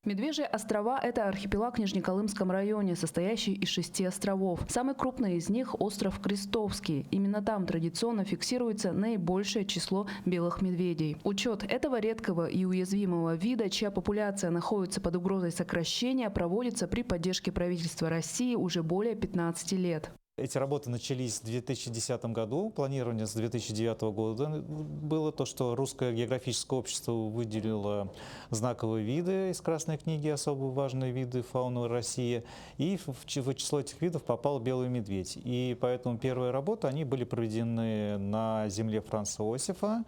Медвежьи острова – это архипелаг в Нижнеколымском районе, состоящий из 6 островов. Самый крупный из них – остров Крестовский. Именно там традиционно фиксируется наибольшее число белых медведей. Учет этого редкого и уязвимого вида, чья популяция находится под угрозой сокращения, проводится при поддержке правительства России уже более 15 лет. Эти работы начались в 2010 году. Планирование с 2009 года было то, что Русское географическое общество выделило знаковые виды из Красной книги, особо важные виды фауны России. И в число этих видов попал белый медведь. И поэтому первые работы они были проведены на земле Франца Иосифа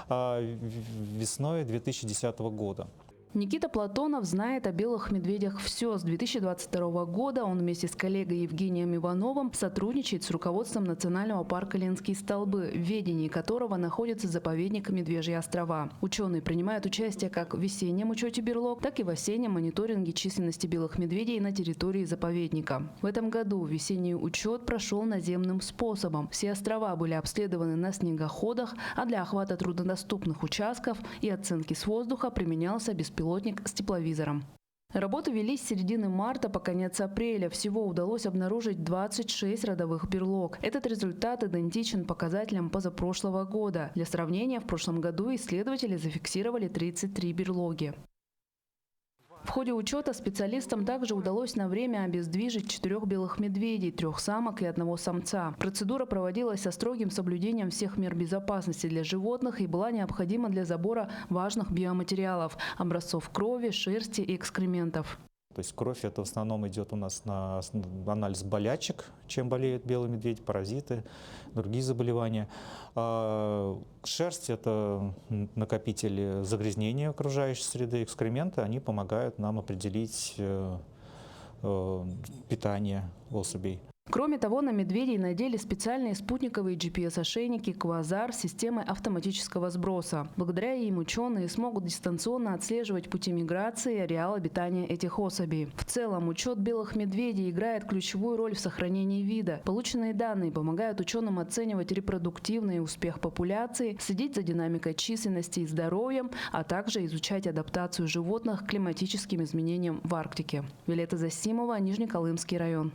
весной 2010 года. Никита Платонов знает о белых медведях все. С 2022 года он вместе с коллегой Евгением Ивановым сотрудничает с руководством Национального парка Ленские столбы, в ведении которого находится заповедник Медвежьи острова. Ученые принимают участие как в весеннем учете берлог, так и в осеннем мониторинге численности белых медведей на территории заповедника. В этом году весенний учет прошел наземным способом. Все острова были обследованы на снегоходах, а для охвата труднодоступных участков и оценки с воздуха применялся беспилотник с тепловизором. Работы велись с середины марта по конец апреля. Всего удалось обнаружить 26 родовых берлог. Этот результат идентичен показателям позапрошлого года. Для сравнения, в прошлом году исследователи зафиксировали 33 берлоги. В ходе учета специалистам также удалось на время обездвижить 4 белых медведей, 3 самок и 1 самца. Процедура проводилась со строгим соблюдением всех мер безопасности для животных и была необходима для забора важных биоматериалов – образцов крови, шерсти и экскрементов. То есть кровь это в основном идет у нас на анализ болячек, чем болеют белые медведи, паразиты, другие заболевания. Шерсть это накопитель загрязнения окружающей среды, экскременты, они помогают нам определить питание особей. Кроме того, на медведей надели специальные спутниковые GPS-ошейники «Квазар» с системой автоматического сброса. Благодаря им ученые смогут дистанционно отслеживать пути миграции и ареал обитания этих особей. В целом, учет белых медведей играет ключевую роль в сохранении вида. Полученные данные помогают ученым оценивать репродуктивный успех популяции, следить за динамикой численности и здоровьем, а также изучать адаптацию животных к климатическим изменениям в Арктике. Виолетта Засимова, Нижнеколымский район.